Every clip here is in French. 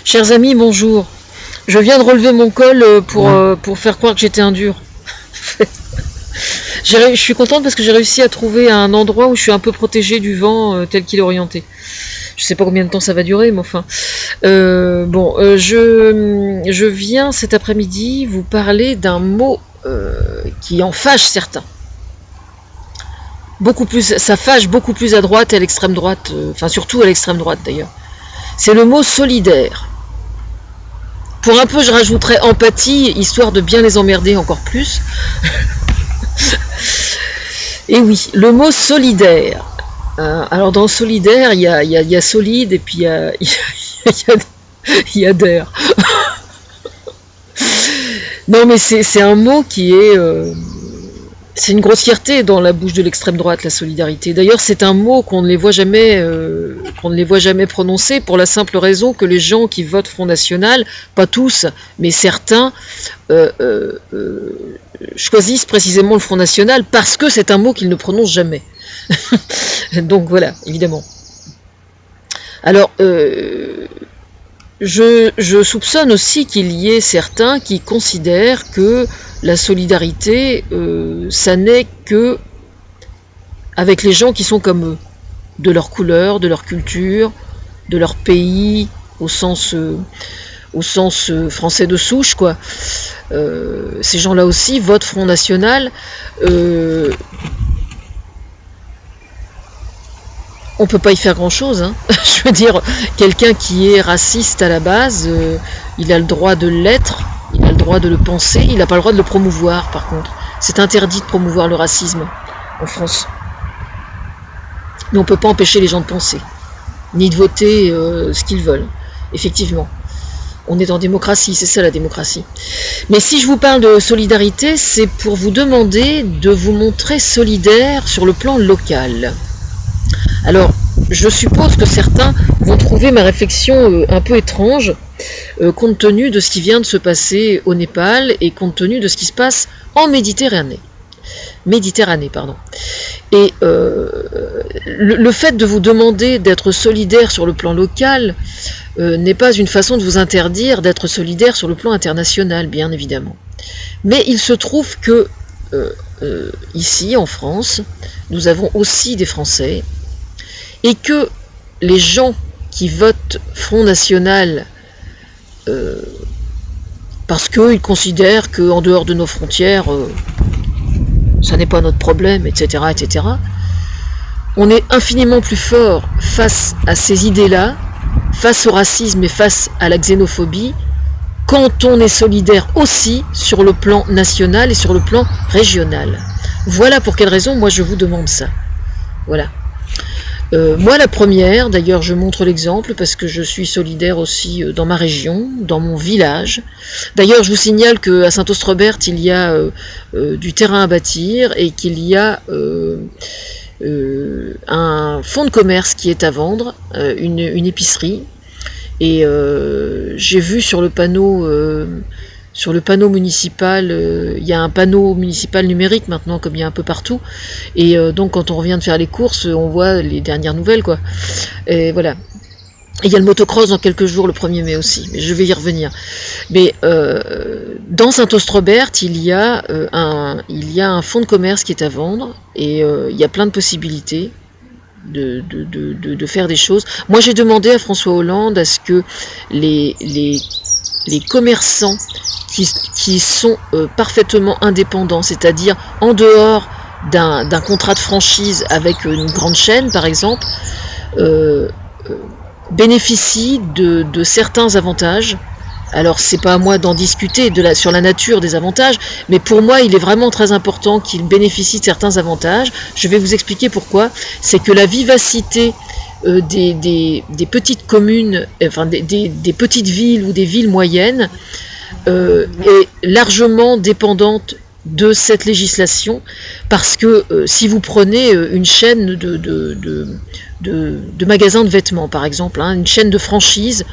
Chers amis, bonjour. Je viens de relever mon col pour faire croire que j'étais un dur. Je suis contente parce que j'ai réussi à trouver un endroit où je suis un peu protégée du vent tel qu'il est orienté. Je sais pas combien de temps ça va durer, mais enfin. Je viens cet après-midi vous parler d'un mot qui en fâche certains. Ça fâche beaucoup plus à droite et à l'extrême droite, enfin surtout à l'extrême droite d'ailleurs. C'est le mot solidaire. Pour un peu, je rajouterais empathie, histoire de bien les emmerder encore plus. Et oui, le mot solidaire. Alors dans solidaire, il y a solide et puis il y a d'air. Non mais c'est un mot qui est... c'est une grossièreté dans la bouche de l'extrême droite, la solidarité. D'ailleurs, c'est un mot qu'on ne les voit jamais prononcer pour la simple raison que les gens qui votent Front National, pas tous, mais certains, choisissent précisément le Front National parce que c'est un mot qu'ils ne prononcent jamais. Donc voilà, évidemment. Alors, je soupçonne aussi qu'il y ait certains qui considèrent que la solidarité, ça n'est que avec les gens qui sont comme eux, de leur couleur, de leur culture, de leur pays, au sens français de souche, quoi. Ces gens-là aussi votent Front National. On peut pas y faire grand-chose, hein. Je veux dire, quelqu'un qui est raciste à la base, il a le droit de l'être. Il a le droit de le penser, il n'a pas le droit de le promouvoir par contre. C'est interdit de promouvoir le racisme en France. Mais on ne peut pas empêcher les gens de penser, ni de voter ce qu'ils veulent. Effectivement, on est en démocratie, c'est ça la démocratie. Mais si je vous parle de solidarité, c'est pour vous demander de vous montrer solidaire sur le plan local. Alors, je suppose que certains vont trouver ma réflexion un peu étrange, compte tenu de ce qui vient de se passer au Népal et compte tenu de ce qui se passe en Méditerranée. Et le fait de vous demander d'être solidaire sur le plan local n'est pas une façon de vous interdire d'être solidaire sur le plan international, bien évidemment. Mais il se trouve que ici, en France, nous avons aussi des Français, et que les gens qui votent Front National parce qu'ils considèrent qu'en dehors de nos frontières, ça n'est pas notre problème, etc., etc., on est infiniment plus fort face à ces idées-là, face au racisme et face à la xénophobie, quand on est solidaire aussi sur le plan national et sur le plan régional. Voilà pour quelle raison moi je vous demande ça. Voilà. Moi la première, d'ailleurs je montre l'exemple parce que je suis solidaire aussi dans ma région, dans mon village. D'ailleurs je vous signale qu'à Saint-Austrebert il y a du terrain à bâtir et qu'il y a un fonds de commerce qui est à vendre, une épicerie. Et j'ai vu sur le panneau municipal, il y a un panneau municipal numérique maintenant, comme il y a un peu partout. Et donc, quand on revient de faire les courses, on voit les dernières nouvelles, quoi. Et voilà. Et il y a le motocross dans quelques jours, le 1er mai aussi. Mais je vais y revenir. Mais dans Saint-Austrebert, il y a un fonds de commerce qui est à vendre. Et il y a plein de possibilités de faire des choses. Moi, j'ai demandé à François Hollande à ce que les commerçants qui sont parfaitement indépendants, c'est-à-dire en dehors d'un contrat de franchise avec une grande chaîne, par exemple, bénéficient de certains avantages. Alors, c'est pas à moi d'en discuter sur la nature des avantages, mais pour moi, il est vraiment très important qu'ils bénéficient de certains avantages. Je vais vous expliquer pourquoi. C'est que la vivacité des petites communes, enfin des petites villes ou des villes moyennes est largement dépendante de cette législation, parce que si vous prenez une chaîne de magasins de vêtements par exemple, hein, une chaîne de franchise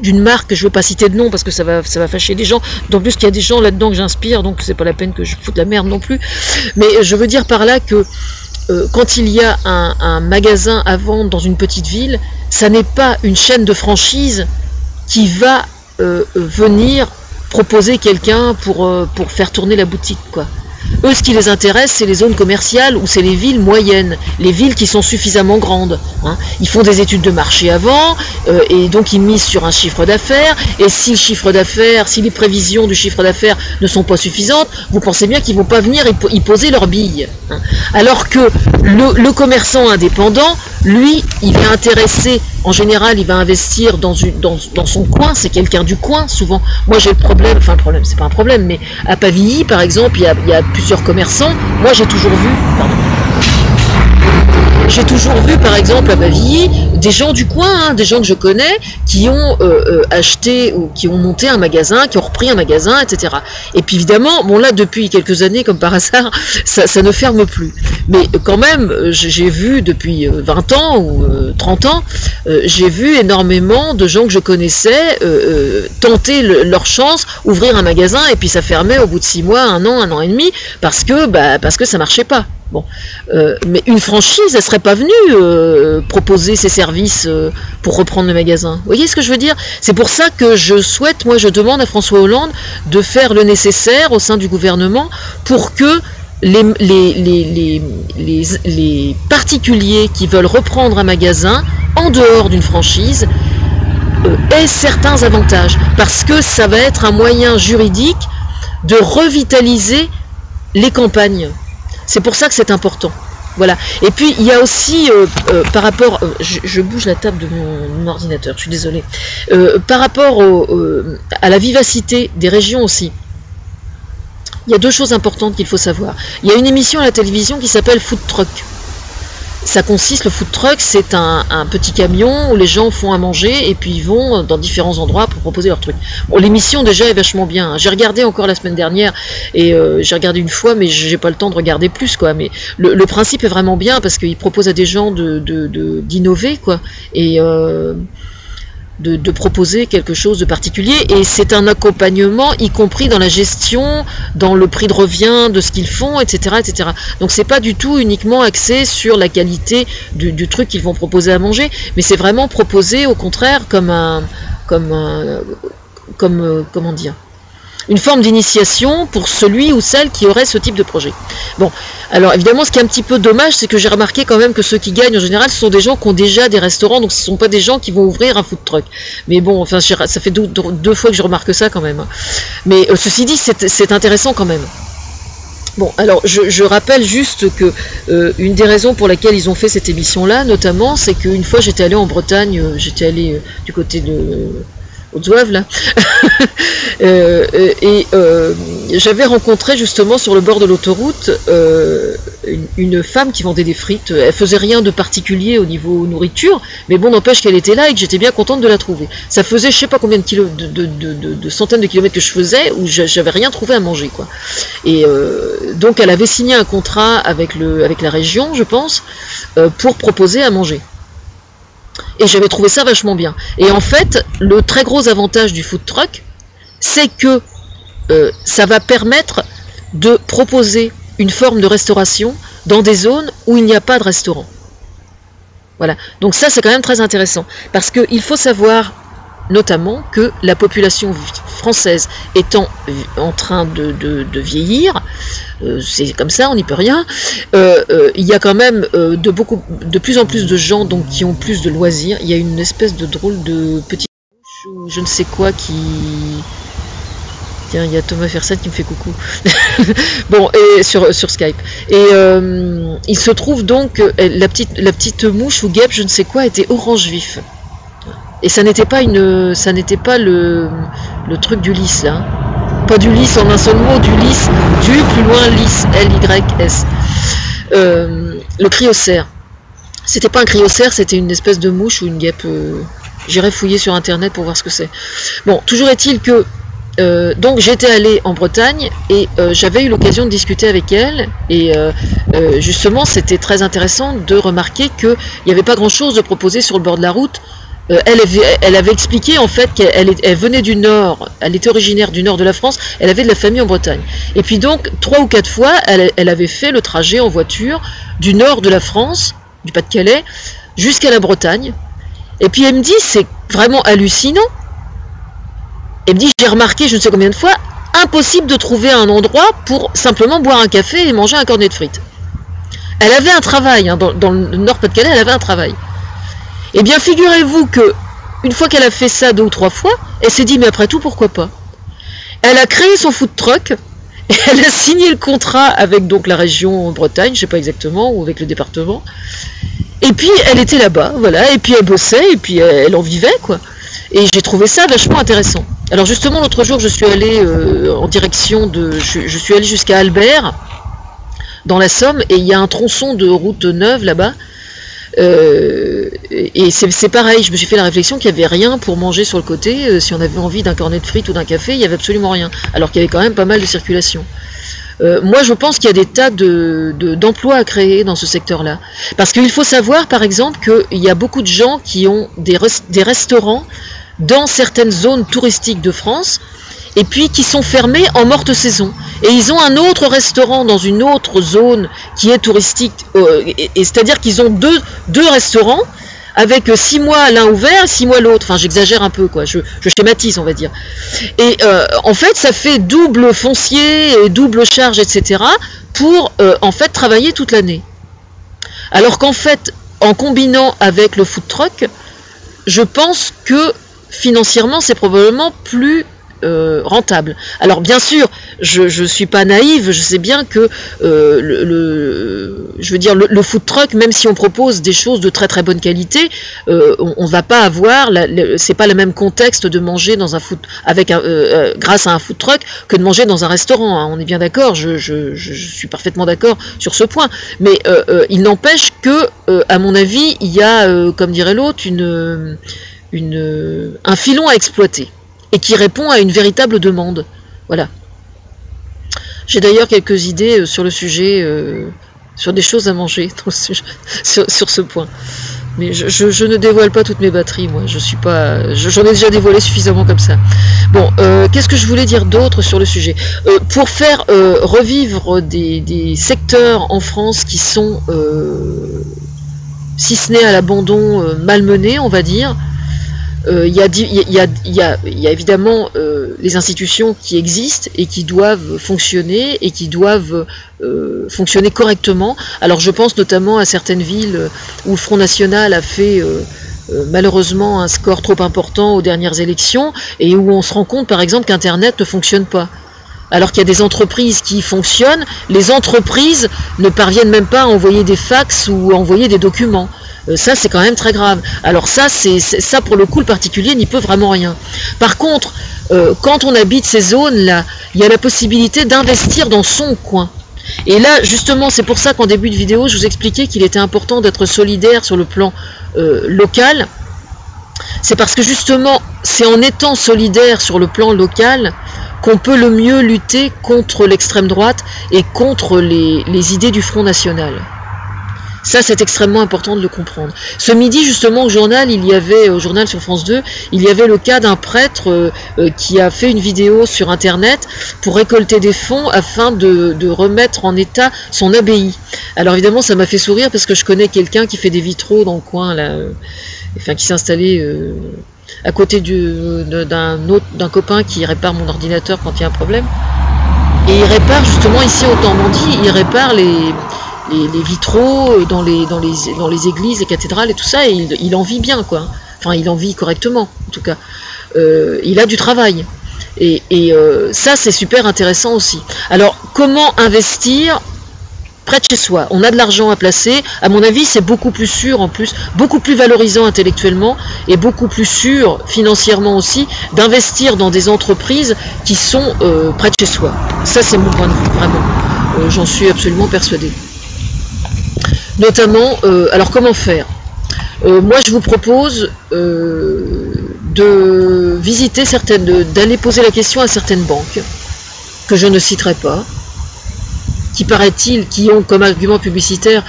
d'une marque, je ne veux pas citer de nom parce que ça va fâcher les gens, d'autant plus qu'il y a des gens là-dedans que j'inspire, donc c'est pas la peine que je foute la merde non plus, mais je veux dire par là que quand il y a un magasin à vendre dans une petite ville, ça n'est pas une chaîne de franchise qui va venir proposer quelqu'un pour faire tourner la boutique, quoi. Eux, ce qui les intéresse, c'est les zones commerciales ou c'est les villes moyennes, les villes qui sont suffisamment grandes. Hein. Ils font des études de marché avant, et donc ils misent sur un chiffre d'affaires. Et si le chiffre d'affaires, si les prévisions du chiffre d'affaires ne sont pas suffisantes, vous pensez bien qu'ils ne vont pas venir y poser leurs billes. Hein. Alors que le commerçant indépendant, lui, il est intéressé. En général, il va investir dans son coin, c'est quelqu'un du coin, souvent. Moi, j'ai le problème, c'est pas un problème, mais à Pavilly, par exemple, il y a plusieurs commerçants. Moi, j'ai toujours vu, par exemple, à Pavilly, des gens du coin, hein, des gens que je connais, qui ont acheté ou qui ont monté un magasin, qui ont repris un magasin, etc. Et puis évidemment, bon là, depuis quelques années, comme par hasard, ça ne ferme plus. Mais quand même, j'ai vu depuis 20 ans ou 30 ans, j'ai vu énormément de gens que je connaissais tenter leur chance, ouvrir un magasin, et puis ça fermait au bout de 6 mois, 1 an et demi, parce que ça marchait pas. Bon, mais une franchise, elle serait pas venue proposer ses services pour reprendre le magasin. Vous voyez ce que je veux dire? C'est pour ça que je demande à François Hollande de faire le nécessaire au sein du gouvernement pour que les particuliers qui veulent reprendre un magasin en dehors d'une franchise aient certains avantages, parce que ça va être un moyen juridique de revitaliser les campagnes. C'est pour ça que c'est important. Voilà. Et puis il y a aussi par rapport, je bouge la table de mon ordinateur, je suis désolée. Par rapport à la vivacité des régions aussi. Il y a 2 choses importantes qu'il faut savoir. Il y a une émission à la télévision qui s'appelle Food Truck. Ça consiste, le food truck, c'est un petit camion où les gens font à manger et puis ils vont dans différents endroits pour proposer leurs trucs. Bon, l'émission déjà est vachement bien. Hein. J'ai regardé encore la semaine dernière et j'ai regardé une fois, mais j'ai pas le temps de regarder plus, quoi. Mais le principe est vraiment bien parce qu'il propose à des gens d'innover, quoi, et de proposer quelque chose de particulier, et c'est un accompagnement y compris dans la gestion, dans le prix de revient de ce qu'ils font, etc., etc. Donc c'est pas du tout uniquement axé sur la qualité du truc qu'ils vont proposer à manger, mais c'est vraiment proposé au contraire comme comment dire, une forme d'initiation pour celui ou celle qui aurait ce type de projet. Bon, alors évidemment, ce qui est un petit peu dommage, c'est que j'ai remarqué quand même que ceux qui gagnent en général, ce sont des gens qui ont déjà des restaurants, donc ce ne sont pas des gens qui vont ouvrir un food truck. Mais bon, enfin, ça fait deux fois que je remarque ça quand même. Mais ceci dit, c'est intéressant quand même. Bon, alors je rappelle juste que une des raisons pour laquelle ils ont fait cette émission-là, notamment, c'est qu'une fois j'étais allée en Bretagne, j'étais allée du côté de Haute-Zouave, là, et j'avais rencontré justement sur le bord de l'autoroute une femme qui vendait des frites. Elle faisait rien de particulier au niveau nourriture, mais bon, n'empêche qu'elle était là et que j'étais bien contente de la trouver. Ça faisait je sais pas combien de centaines de kilomètres que je faisais où j'avais rien trouvé à manger, quoi. Et donc elle avait signé un contrat avec la région, je pense, pour proposer à manger. Et j'avais trouvé ça vachement bien. Et en fait, le très gros avantage du food truck, c'est que ça va permettre de proposer une forme de restauration dans des zones où il n'y a pas de restaurant. Voilà. Donc ça, c'est quand même très intéressant. Parce qu'il faut savoir, notamment, que la population française étant en train de vieillir, c'est comme ça, on n'y peut rien, il y a quand même de plus en plus de gens donc, qui ont plus de loisirs. Il y a une espèce de drôle de petite mouche ou je ne sais quoi qui... Tiens, il y a Thomas Fersen qui me fait coucou. Bon, et sur Skype. Et il se trouve donc la petite mouche ou guêpe, je ne sais quoi, était orange vif. Et ça n'était pas le truc du lys, là. Hein. Pas du lys en un seul mot, du lys, du plus loin lys, L-Y-S. Le cryocère. C'était pas un cryocère, c'était une espèce de mouche ou une guêpe. J'irai fouiller sur internet pour voir ce que c'est. Bon, toujours est-il que donc j'étais allée en Bretagne et j'avais eu l'occasion de discuter avec elle et justement c'était très intéressant de remarquer qu'il n'y avait pas grand chose de proposé sur le bord de la route. Elle avait expliqué en fait qu'elle venait du nord, elle était originaire du nord de la France, elle avait de la famille en Bretagne. Et puis donc 3 ou 4 fois elle avait fait le trajet en voiture du nord de la France, du Pas-de-Calais, jusqu'à la Bretagne. Et puis elle me dit c'est vraiment hallucinant Elle me dit, j'ai remarqué je ne sais combien de fois, impossible de trouver un endroit pour simplement boire un café et manger un cornet de frites. Elle avait un travail, hein, dans le Nord-Pas-de-Calais, elle avait un travail. Eh bien, figurez-vous que une fois qu'elle a fait ça 2 ou 3 fois, elle s'est dit, mais après tout, pourquoi pas? Elle a créé son food truck, et elle a signé le contrat avec donc la région Bretagne, je ne sais pas exactement, ou avec le département. Et puis, elle était là-bas, voilà, et puis elle bossait, et puis elle en vivait, quoi. Et j'ai trouvé ça vachement intéressant. Alors justement, l'autre jour, je suis allée en direction de... Je suis allée jusqu'à Albert, dans la Somme, et il y a un tronçon de route neuve là-bas. Et c'est pareil, je me suis fait la réflexion qu'il n'y avait rien pour manger sur le côté. Si on avait envie d'un cornet de frites ou d'un café, il n'y avait absolument rien. Alors qu'il y avait quand même pas mal de circulation. Moi, je pense qu'il y a des tas d'emplois à créer dans ce secteur-là. Parce qu'il faut savoir, par exemple, qu'il y a beaucoup de gens qui ont des restaurants dans certaines zones touristiques de France, et puis qui sont fermés en morte saison. Et ils ont un autre restaurant dans une autre zone qui est touristique, et c'est-à-dire qu'ils ont deux restaurants, avec 6 mois l'un ouvert, 6 mois l'autre. Enfin, j'exagère un peu, quoi. Je schématise, on va dire. Et en fait, ça fait double foncier et double charge, etc. pour en fait travailler toute l'année. Alors qu'en fait, en combinant avec le food truck, je pense que financièrement, c'est probablement plus rentable. Alors bien sûr, je suis pas naïve, je sais bien que le food truck, même si on propose des choses de très très bonne qualité, on va pas avoir, c'est pas le même contexte de manger dans un grâce à un food truck que de manger dans un restaurant, hein. On est bien d'accord, je suis parfaitement d'accord sur ce point, mais il n'empêche que, à mon avis, il y a, comme dirait l'autre, un filon à exploiter, et qui répond à une véritable demande. Voilà. J'ai d'ailleurs quelques idées sur le sujet, sur des choses à manger sur ce point. Mais je ne dévoile pas toutes mes batteries, moi. J'en ai déjà dévoilé suffisamment comme ça. Bon, qu'est-ce que je voulais dire d'autre sur le sujet? Pour faire revivre des secteurs en France qui sont, si ce n'est à l'abandon, malmenés, on va dire, il y a évidemment les institutions qui existent et qui doivent fonctionner et qui doivent fonctionner correctement. Alors je pense notamment à certaines villes où le Front National a fait malheureusement un score trop important aux dernières élections, et où on se rend compte par exemple qu'Internet ne fonctionne pas. Alors qu'il y a des entreprises qui fonctionnent, les entreprises ne parviennent même pas à envoyer des fax ou à envoyer des documents. Ça, c'est quand même très grave. Alors ça, ça pour le coup, le particulier n'y peut vraiment rien. Par contre, quand on habite ces zones-là, il y a la possibilité d'investir dans son coin. Et là, justement, c'est pour ça qu'en début de vidéo, je vous expliquais qu'il était important d'être solidaire sur le plan local. C'est parce que justement, c'est en étant solidaire sur le plan local qu'on peut le mieux lutter contre l'extrême droite et contre les idées du Front National. Ça, c'est extrêmement important de le comprendre. Ce midi, justement, au journal sur France 2, il y avait le cas d'un prêtre qui a fait une vidéo sur Internet pour récolter des fonds afin de remettre en état son abbaye. Alors évidemment, ça m'a fait sourire parce que je connais quelqu'un qui fait des vitraux dans le coin, là, qui s'est installé à côté d'un copain qui répare mon ordinateur quand il y a un problème. Et il répare justement ici au Normandie, il répare les vitraux dans les églises, les cathédrales et tout ça, et il en vit bien, quoi. Enfin, il en vit correctement, en tout cas. Il a du travail. Et ça, c'est super intéressant aussi. Alors, comment investir près de chez soi? On a de l'argent à placer. À mon avis, c'est beaucoup plus sûr, en plus, beaucoup plus valorisant intellectuellement et beaucoup plus sûr financièrement aussi d'investir dans des entreprises qui sont près de chez soi. Ça, c'est mon point de vue, vraiment. J'en suis absolument persuadée. Notamment, alors comment faire? Moi, je vous propose de visiter d'aller poser la question à certaines banques, que je ne citerai pas, qui paraît-il, qui ont comme argument publicitaire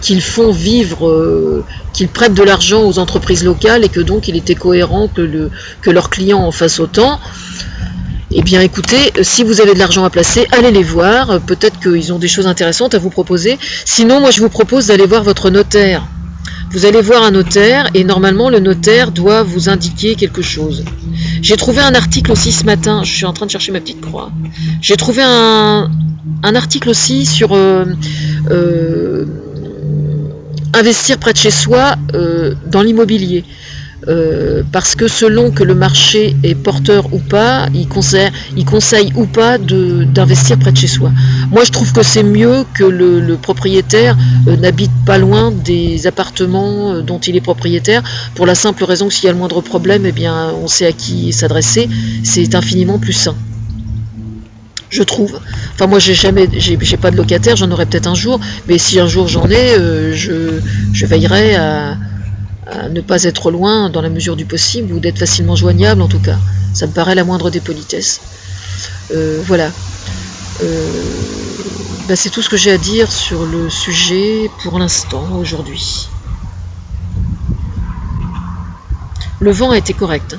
qu'ils font vivre, qu'ils prêtent de l'argent aux entreprises locales et que donc il était cohérent que leurs clients en fassent autant. Eh bien écoutez, si vous avez de l'argent à placer, allez les voir, peut-être qu'ils ont des choses intéressantes à vous proposer. Sinon, moi je vous propose d'aller voir votre notaire. Vous allez voir un notaire et normalement le notaire doit vous indiquer quelque chose. J'ai trouvé un article aussi ce matin, je suis en train de chercher ma petite croix. J'ai trouvé un article aussi sur investir près de chez soi dans l'immobilier. Parce que selon que le marché est porteur ou pas, il conseille ou pas d'investir près de chez soi. Moi je trouve que c'est mieux que le propriétaire n'habite pas loin des appartements dont il est propriétaire, pour la simple raison que s'il y a le moindre problème, eh bien on sait à qui s'adresser, c'est infiniment plus sain. Je trouve. Enfin moi j'ai pas de locataire, j'en aurai peut-être un jour, mais si un jour j'en ai, je veillerai à ne pas être loin dans la mesure du possible, ou d'être facilement joignable en tout cas. Ça me paraît la moindre des politesses. Voilà. C'est tout ce que j'ai à dire sur le sujet pour l'instant, aujourd'hui. Le vent a été correct.